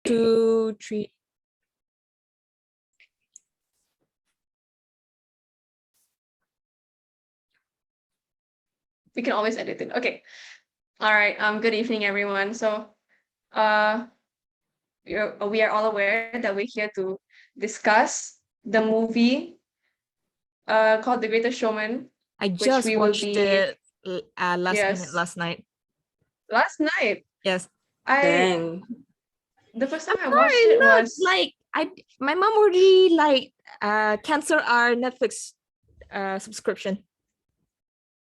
2, 3. We can always edit it. Okay. All right. Good evening, everyone. So, we are all aware that we're here to discuss the movie called The Greatest Showman. I just we will watched be- it last night. Last night. Yes. Dang. The first time I watched it was like my mom already canceled our Netflix subscription.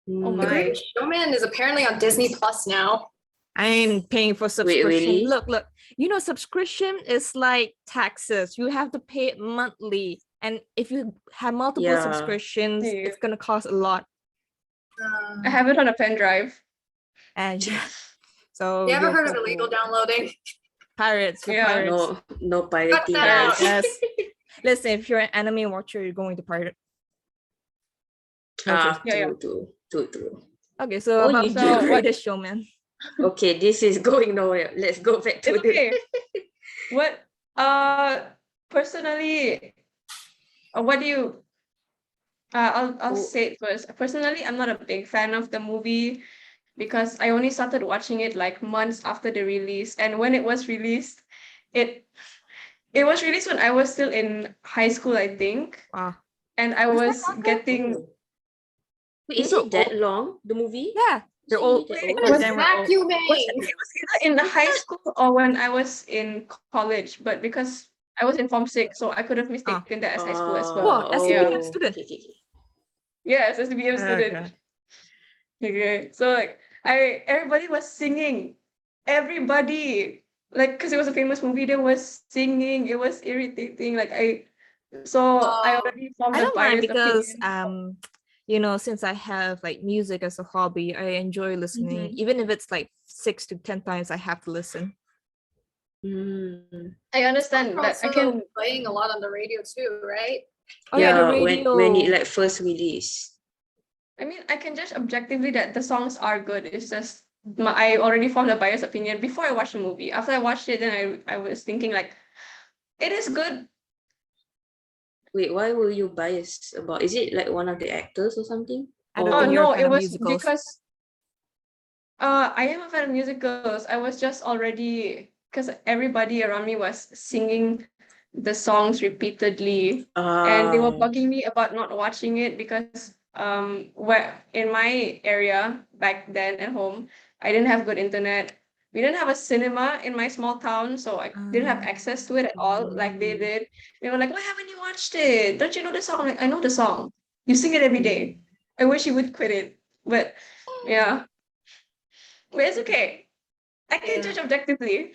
Oh The my. Greatest Showman is apparently on Disney Plus now. I ain't paying for subscription. really? Look, you know, subscription is like taxes. You have to pay it monthly, and if you have multiple Yeah. subscriptions, Yeah. it's gonna cost a lot. I have it on a pen drive. And yeah, so You ever you're heard of illegal downloading? pirates? You're Yeah. pirates. No Cut pirating, that out. guys. Yes. Listen, if you're an anime watcher, you're going to pirate. Okay. Yeah. True. Okay, so Oh, about you the do. Greatest Showman. Okay, this is going nowhere. Let's go back to It's okay. What personally, what do you I'll say it first. Personally, I'm not a big fan of the movie because I only started watching it like months after the release. And when it was released, it was released when I was still in high school, I think. Wow. And I was getting Wait, is it that long, the movie? Yeah, they're all It was then we're all- vacuuming. it was either in high school or when I was in college, but because I was in Form 6, so I could have mistaken that as high school as well. Wow, SCBM student. Okay. Yes, as a BM student. Okay, so like everybody was singing. Everybody, like, because it was a famous movie, they was singing. It was irritating. I already formed I a don't mind biased because opinion. you know, since I have like music as a hobby, I enjoy listening. Even if it's like 6 to 10 times I have to listen. I understand, but I can. Playing a lot on the radio too, right? Oh yeah, the Yeah, radio. when it like first released. I mean, I can judge objectively that the songs are good. It's just I already formed a biased opinion before I watched the movie. After I watched it, then I was thinking like, it is good. Wait, why were you biased about? Is it like one of the actors or something? I don't Oh think you're a no, fan it of was musicals. because I am a fan of musicals. I was just already because everybody around me was singing the songs repeatedly, and they were bugging me about not watching it because where in my area back then at home, I didn't have good internet. We didn't have a cinema in my small town, so I didn't have access to it at all like they did. They were like, "Why haven't you watched it? Don't you know the song?" I'm like, I know the song. You sing it every day. I wish you would quit it, but yeah. But it's okay. I can judge objectively.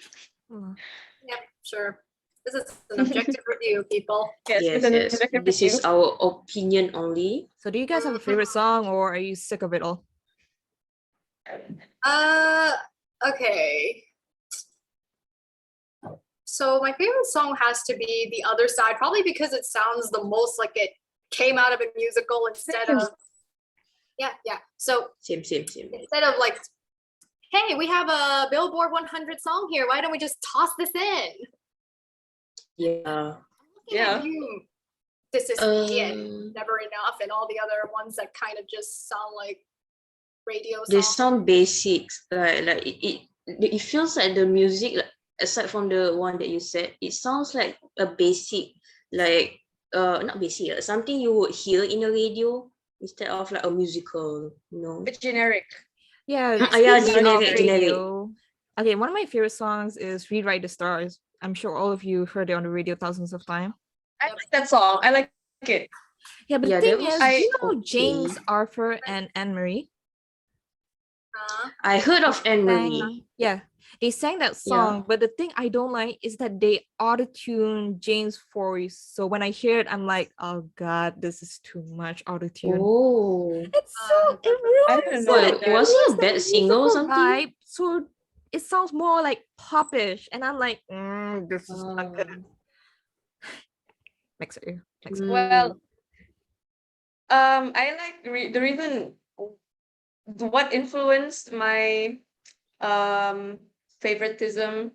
Yep, sure. This is an objective review, people. Yes, it's an objective This review. is our opinion only. So do you guys have a favorite song, or are you sick of it all? Okay. So my favorite song has to be The Other Side, probably because it sounds the most like it came out of a musical instead of So same. instead of like, hey, we have a Billboard 100 song here, why don't we just toss this in? Yeah. This is me and Never Enough and all the other ones that kind of just sound like radio songs. They sound basic, like it feels like the music, like, aside from the one that you said, it sounds like a basic, like not basic, something you would hear in a radio instead of like a musical, you know. It's generic. Yeah, generic. Okay, one of my favorite songs is Rewrite the Stars. I'm sure all of you heard it on the radio thousands of times. I like that song. I like it. Yeah, but the thing is, you know okay. James, Arthur, and Anne-Marie? I heard of Anne-Marie. Yeah, they sang that song, but the thing I don't like is that they auto-tune James' voice. So when I hear it, I'm like, oh god, this is too much auto-tune. Oh, it's so it ruins it. Was he a bad singer or something? Vibe, so it sounds more like popish, and I'm like, this is not good. Next year. Well, I like the reason what influenced my favoritism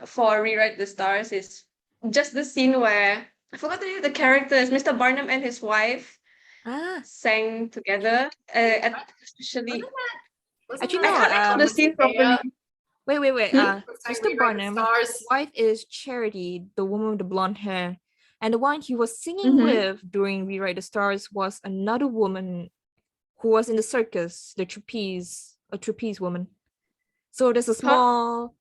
for Rewrite the Stars is just the scene where I forgot the name of the characters. Mr. Barnum and his wife Ah, sang together. Especially, actually, I no. can't recall the scene properly. Wait. Hmm? Mr. Barnum, his wife is Charity, the woman with the blonde hair. And the one he was singing Mhm. with during Rewrite the Stars was another woman who was in the circus, a trapeze woman. So there's a small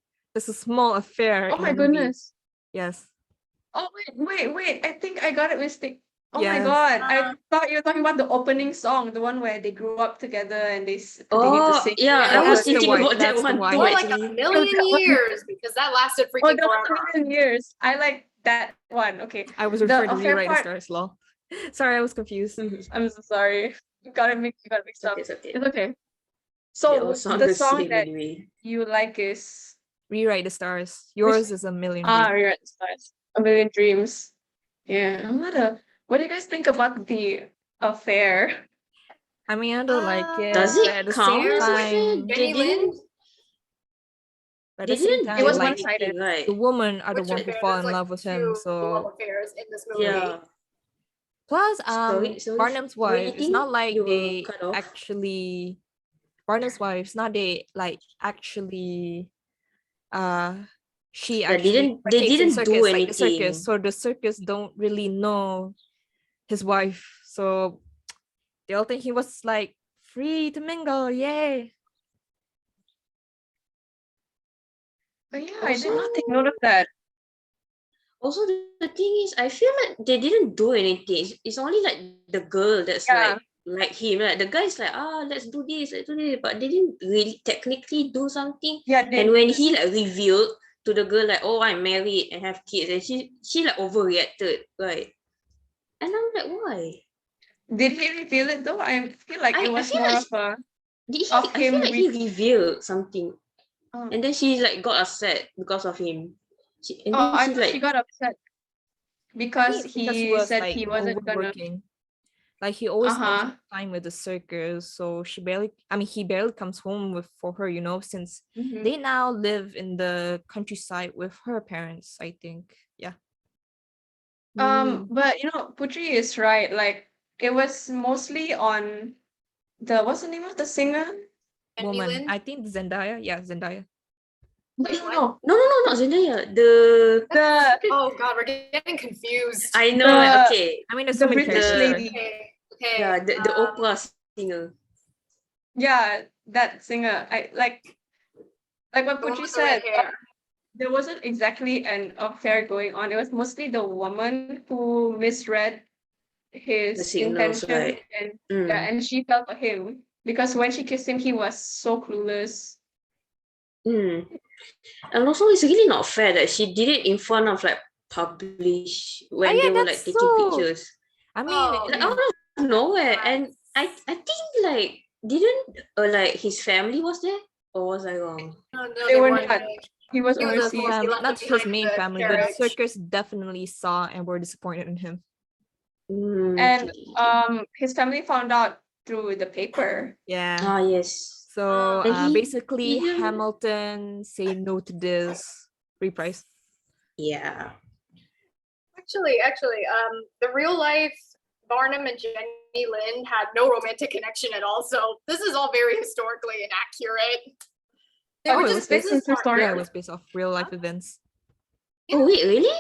affair Oh in my the movie. goodness. Yes. Oh wait. I think I got it mistake. Oh my Yes. god. I thought you were talking about the opening song, the one where they grew up together and they need to sing. Yeah, I That's was the thinking wife, about that that's the one wife. too, More like actually. a million that one- years because that lasted Oh, freaking that was forever. a million years. I like that one. Okay. I was The referring to affair Rewrite the part. Stars, lol. Sorry, I was confused. I'm so sorry. You got it mixed up. It's okay. It's okay. They So all sound the the song same that anyway. you like is Rewrite the Stars. Yours is A Million Dreams. Rewrite the Stars. A Million Dreams. Yeah. What do you guys think about the affair? I mean, I don't like it. Does but it at the count same as a fair? time, Jenny Lynn? at They the same didn't time, It was do like one-sided. anything, right? the women are the Which one is who fair, fall there's, in like, love with him. two So love affairs in this movie. Yeah. plus, Sorry, Barnum's wife. It's waiting, not like you were they cut off. actually. Barnum's wife. It's not they like actually. She Yeah, actually they partakes in didn't do circus, like the circus. anything. So the circus don't really know his wife. So they all think he was like free to mingle. Yay! But yeah, I did not take note of that. Also, the thing is, I feel like they didn't do anything. It's only like the girl that's Yeah. like him. Like the guy's like, let's do this, but they didn't really technically do something. Yeah, And when he like revealed to the girl like, oh, I'm married and have kids, and she like overreacted, right? And I'm like, why? did he reveal it though? I feel like I it was feel more like of a Did he? of I feel him like he revealed something, Oh. and then she like got upset because of him. And Oh, then I she thought like, she got upset because Because he he was said like he wasn't gonna. overworking. Like he always spends Uh-huh. time with the circus, so he barely comes home for her, since Mhm. they now live in the countryside with her parents, I think. Yeah. But Putri is right. Like it was mostly on what's the name of the singer? Jenny Woman. Lynn? I think Zendaya. Yeah, Zendaya. No. no, not Zendaya. Oh god, we're getting confused. I know. The- Okay. I mean, there's The so many British characters. lady. Okay. Yeah, the opera singer. Yeah, that singer. I like what The one Putri with the red said. hair. There wasn't exactly an affair going on. It was mostly the woman who misread The his signals, intention right? and she fell for him because when she kissed him, he was so clueless. And also, it's really not fair that she did it in front of like publish when yeah, they were like that's taking so- pictures. I mean, Like out of nowhere, and I think like didn't like his family was there, or was I wrong? No, They were weren't. not. He was He was overseas. mostly left not his behind main the family, but the carriage. circus definitely saw and were disappointed in him. And his family found out through the paper. Yeah. Yes. So And he basically, didn't- Hamilton say no to this reprise. Yeah. Actually, the real life Barnum and Jenny Lynn had no romantic connection at all. So this is all very historically inaccurate. They were it just was based on business true story. Yeah, it partners. was based off real life events. Oh wait, really?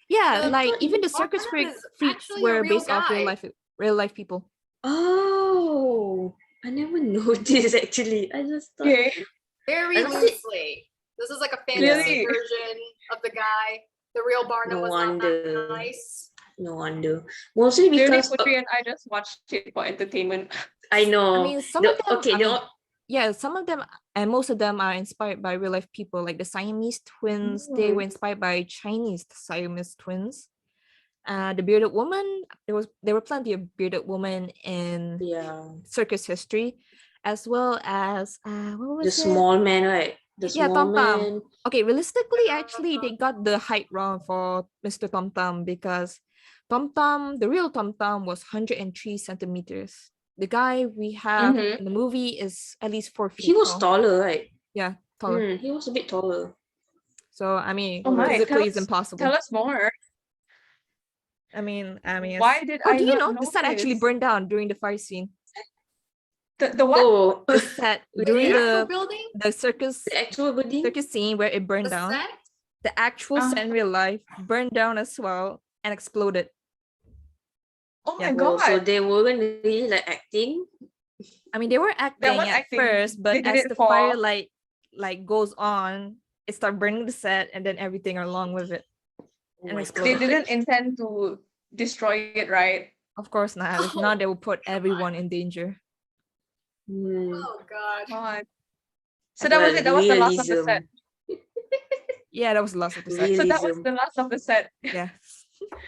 Yeah, The like even the Barnum circus is freaks actually a were real based off guy. real life people. Oh, I never noticed actually. I just thought. Okay. Very I don't loosely. This is like a fantasy Really? version of the guy. The real Barnum No was not wonder. that nice. No wonder. Mostly Clearly, because Putri and I just watched it for entertainment. I know. I mean, some of them. Okay, some of them and most of them are inspired by real life people, like the Siamese twins. They were inspired by Chinese Siamese twins. The bearded woman. There were plenty of bearded women in circus history, as well as what was the small man, right? The small Tom Tam. man. Okay, realistically, actually, they got the height wrong for Mr. Tom Tam because the real Tom Tam was 103 centimeters. The guy we have in the movie is at least 4 feet. He was tall. taller, right? Yeah, taller. He was a bit taller. So I mean, Oh my, physically it's impossible. Tell us more. I mean, Why did oh, I do you not know the set actually notice? burned down during the fight scene? The what? Oh, The set during The actual the building? circus the actual building. scene where it burned The down. set? The actual set in real life burned down as well and exploded. Oh my Yeah. Oh, so god. they weren't really like acting. I mean, they were acting was at acting. first, but They did as it the for- firelight like goes on, it started burning the set and then everything along with it. Oh And my exploded. They God. didn't intend to destroy it, right? Of course not. If not, they will put everyone in danger. Hmm. Oh god. God. So that was Well, it. That was the last of the set. Yeah, that was the last of the set. So that was Realism. the last of the set. Yeah.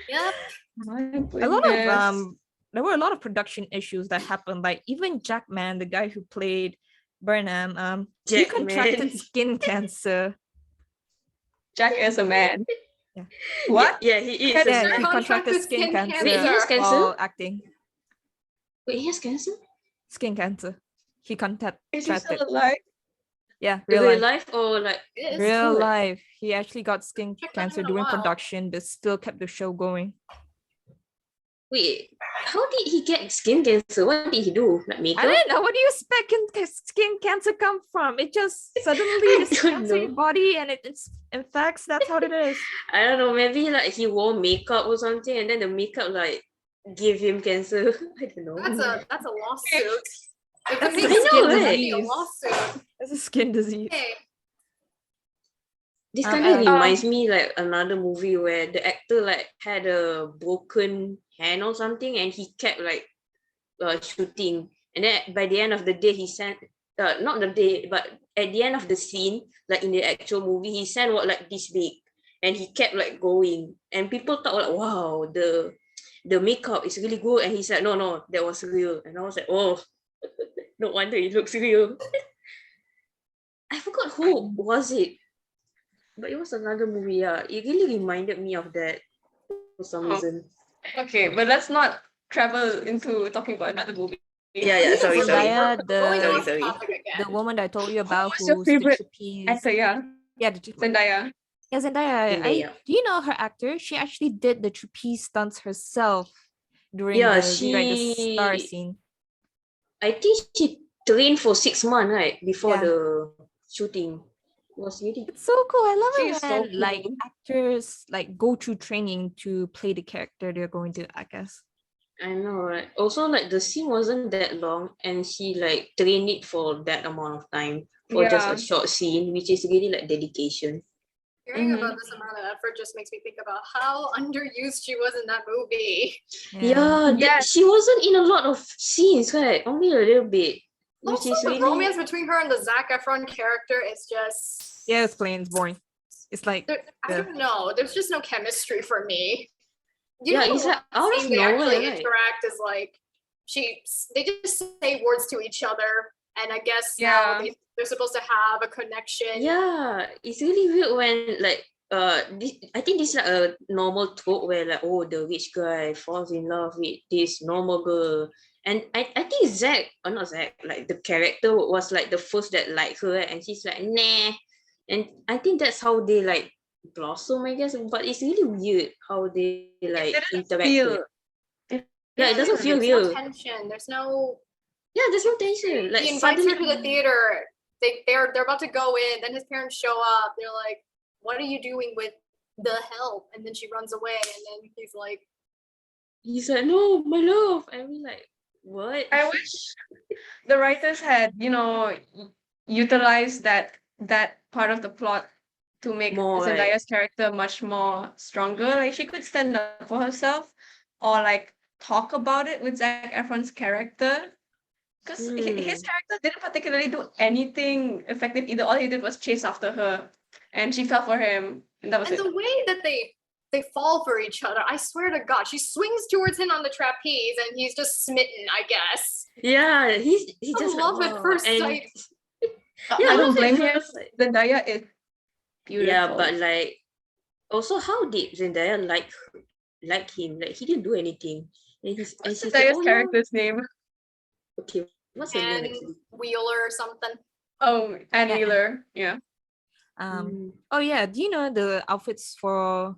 Yep. My A lot of goodness. there were a lot of production issues that happened. Like even Jackman, the guy who played Burnham, he Jackman. contracted skin cancer. Jack is a man. Yeah. What? Yeah, he is. Had- a Yeah, man. he contracted Contracted skin skin cancer Wait, he has cancer? while acting. Wait, he has cancer? Skin cancer. He contracted. Is he still alive? Yeah, In real real life. life or like It is. Real good. life. He actually got skin Check that cancer out in a during while. production, but still kept the show going. Wait, how did he get skin cancer? What did he do? Like I makeup? don't know. What do you expect skin cancer come from? It just suddenly just don't comes in your know. body and it's infects. That's how it is. I don't know, maybe like he wore makeup or something and then the makeup like give him cancer. I don't know. That's a lawsuit. If That's the a makeup skin is gonna be a disease. lawsuit. It's a skin disease. Hey, This Um, kind of um, reminds me like another movie where the actor like had a broken hand or something and he kept like shooting, and then by the end of the day he sent not the day but at the end of the scene, like in the actual movie, he sent what like this big and he kept like going and people thought like, wow, the makeup is really good, and he said no, that was real, and I was like, oh, no wonder it looks real. I forgot who was it, but it was another movie. Yeah, it really reminded me of that for some Oh. reason. Okay, but let's not travel into talking about another movie. Yeah, sorry. Zendaya, going the off topic again. the woman that I told you about Who's your who's the favorite trapeze. Actor, yeah. Yeah, Zendaya. yeah, Zendaya. Zendaya. Do you know her actor? She actually did the trapeze stunts herself during Yeah, the rewrite the star scene. I think she trained for 6 months, right? Before Yeah. the shooting. It was really It's so cool. I love She it is so when like cool. actors like go through training to play the character they're going to act as. I know, right? Also, like the scene wasn't that long, and she like trained it for that amount of time for just Yeah. a short scene, which is really like dedication. Hearing Mhm. about this amount of effort just makes me think about how underused she was in that movie. Yeah, Yes. she wasn't in a lot of scenes, right? Only a little bit, which Also, is the really romance between her and the Zac Efron character is just. Yeah, it's plain. It's boring. It's like I the- don't know. There's just no chemistry for me. Yeah, know it's the like one out of scene they nowhere, actually right? interact is like they just say words to each other, and I guess Yeah. now they're supposed to have a connection. Yeah, it's really weird when like I think this is like a normal trope where like, oh, the rich guy falls in love with this normal girl, and I think Zach, or not Zach, like the character was like the first that liked her, and she's like nah, and I think that's how they like blossom, I guess. But it's really weird how they like interacted. Yeah, it doesn't feel There's real. no tension. There's no. Yeah, there's no tension. Like He invites her to suddenly, the theater. They're about to go in. Then his parents show up. They're like, "What are you doing with the help?" And then she runs away. And then he's like, he's like, no, my love, and we like, what? I wish the writers had, utilized that part of the plot to make More, right? Zendaya's character much more stronger. Like she could stand up for herself, or like talk about it with Zac Efron's character. Because his character didn't particularly do anything effective either. All he did was chase after her, and she fell for him, and that was and it. the way that they fall for each other, I swear to God, she swings towards him on the trapeze, and he's just smitten. I guess. Yeah, he just love like, at wow. first And sight. yeah, I don't love at blame him. first sight. Zendaya is beautiful. Yeah, but like, also, how did Zendaya like him? Like, he didn't do anything, and she's like, Zendaya's oh character's name. yeah, okay, what's her name And actually? Wheeler or something. Oh, Ann Yeah. Wheeler. Yeah. Oh yeah, do you know the outfits for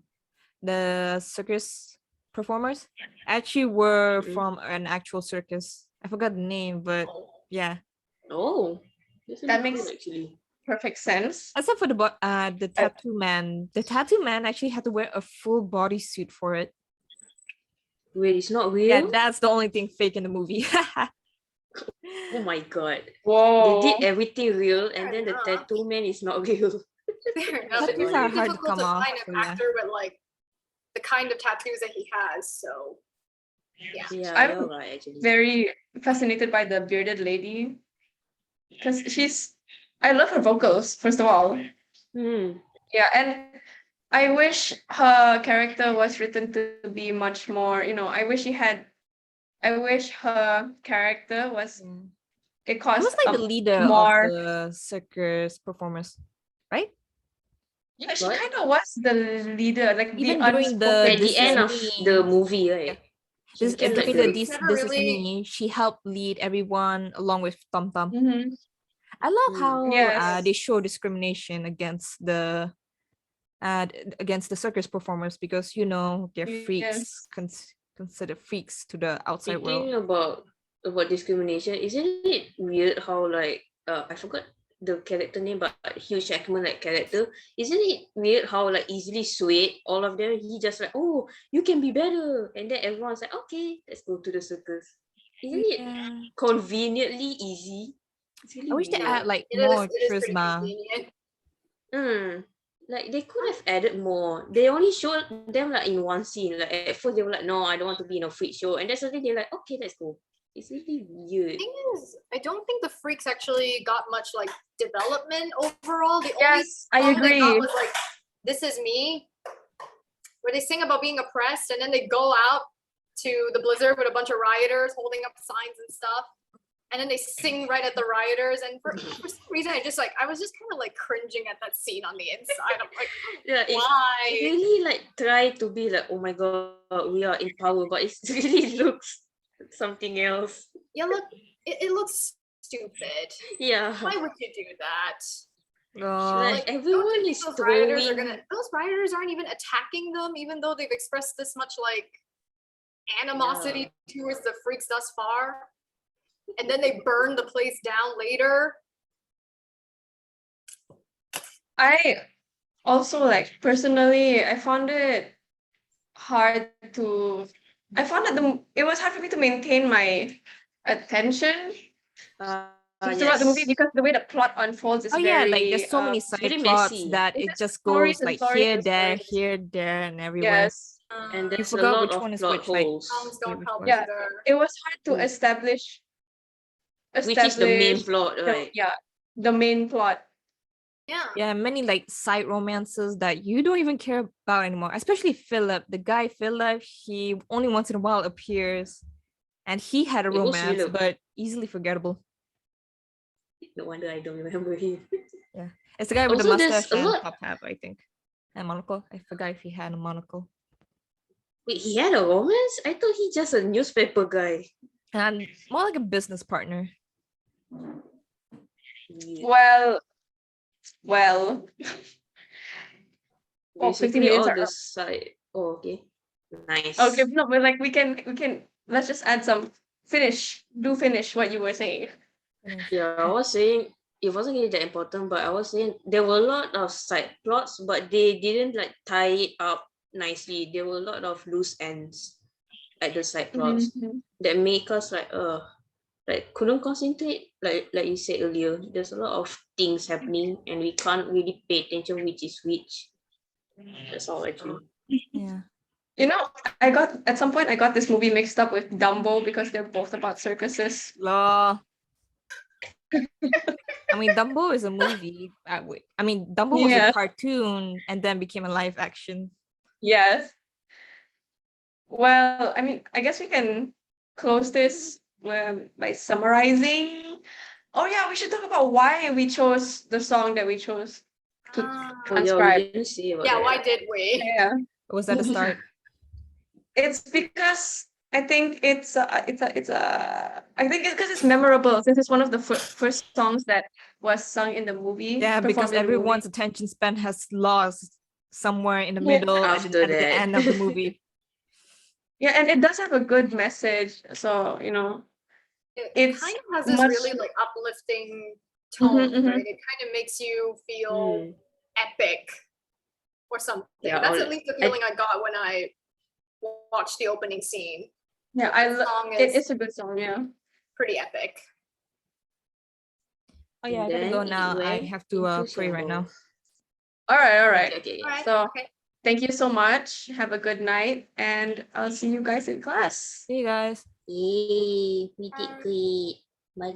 the circus performers actually were from an actual circus? I forgot the name, but yeah. Oh, that's That really cool makes actually. perfect sense. Except for the tattoo man. The tattoo man actually had to wear a full bodysuit for it. Wait, it's not Yeah, real? that's the only thing fake in the movie. Oh my god. They Whoa. did everything real and Fair then the enough. tattoo man is not real. Fair enough. Tattoos It's are very hard to difficult come to off, find so an yeah. actor with like the kind of tattoos that he has. So yeah. Yeah, I'm you're right actually. very fascinated by the bearded lady because I love her vocals, first of all. Hmm. Yeah, and I wish her character was written to be much more, I wish her character was, it He caused was like the leader of more, the circus performers, right? yeah, she What? kind of was the leader, like Even the during unspoken At the This Is end leader. of the Me, movie, right? yeah. This She became like during The the the Freaks never This Is really. Me, she helped lead everyone along with Tom Tom. Mhm. I love how Yes. they show discrimination against the circus performers because they're freaks, Yes. considered freaks to the outside world. Speaking about discrimination, isn't it weird how like I forgot the character name, but Hugh Jackman like character, isn't it weird how like easily swayed all of them? He just like, oh, you can be better, and then everyone's like, okay, let's go to the circus. Isn't it Yeah, conveniently easy? It's I really wish they weird. add like It more is pretty charisma. convenient. Like they could have added more. They only showed them like in one scene. Like at first they were like, no, I don't want to be in a freak show, and then suddenly they're like, okay, let's go. It's really weird. Thing is, I don't think the Freaks actually got much like development overall. The only Yes, I song they got agree. was like "This Is Me," where they sing about being oppressed, and then they go out to the blizzard with a bunch of rioters holding up signs and stuff, and then they sing right at the rioters. And for some reason, I was just kind of like cringing at that scene on the inside. I'm like, Yeah, it why? really like try to be like, oh my god, we are in power, but it really looks like something else. Yeah, look, it looks stupid. Yeah, Why would you do that? like Don't everyone you is think those rioters are throwing. gonna? Those rioters aren't even attacking them, even though they've expressed this much like animosity towards the Freaks thus far, and then they burn the place down later. I also like personally, I found it hard to. I found that it was hard for me to maintain my attention throughout the movie Yes, because the way the plot unfolds is Oh yeah, like very there's so many side very plots messy, that it's it just just stories goes and like stories and stories. here, there, and everywhere. Yes. and You there's a forgot lot which of one is plot which. Like, holes, Songs don't which help one? Yeah. either. It was hard to Mm. Which is the main establish plot, right? the main plot. Yeah. Yeah, many like side romances that you don't even care about anymore. Especially Philip, the guy Philip. He only once in a while appears, and he had a Wait, who's romance, Philip? but easily forgettable. No wonder I don't remember him. Yeah, it's the guy with the Also, there's mustache a and lot. top hat, I think, and monocle. I forgot if he had a monocle. Wait, he had a romance? I thought he just a newspaper guy. And more like a business partner. Weird. Well. Oh, 50 Basically, minutes all are the up. side. Oh, okay. Nice. Okay, no, but like we can let's just add some finish what you were saying. Yeah, I was saying it wasn't really that important, but I was saying there were a lot of side plots, but they didn't like tie it up nicely. There were a lot of loose ends at the side plots Mhm. that make us like couldn't concentrate. Like you said earlier, there's a lot of things happening and we can't really pay attention which is which. That's all actually. Yeah. You know, at some point I got this movie mixed up with Dumbo because they're both about circuses. Law. I mean, Dumbo is a movie. Dumbo was a Yeah. cartoon and then became a live action. Yes. Well, I mean, I guess we can close this by summarizing. Oh yeah, we should talk about why we chose the song that we chose to Ah. Oh yeah, we transcribe. didn't say about Yeah, that. why did we? Yeah. Was that a start? It's because I think I think it's because it's memorable since it's one of the first songs that was sung in the movie. Yeah, because performed in the movie. everyone's attention span has lost somewhere in the Yeah. middle and After at the that. end of the movie. Yeah, and it does have a good message. So, you know, It it's kind of has this much- really like uplifting tone, mhm. right? It kind of makes you feel Mm. epic or something. Yeah, That's all- at least the feeling I got when I watched the opening scene. Yeah, The song it is is a good song, yeah. pretty epic. Oh yeah, I And gotta go then it now. I went have to into pray right now. shambles. All right. Okay. All right. So Okay. thank you so much. Have a good night, and I'll see you guys in class. See you guys. Yay, we did great.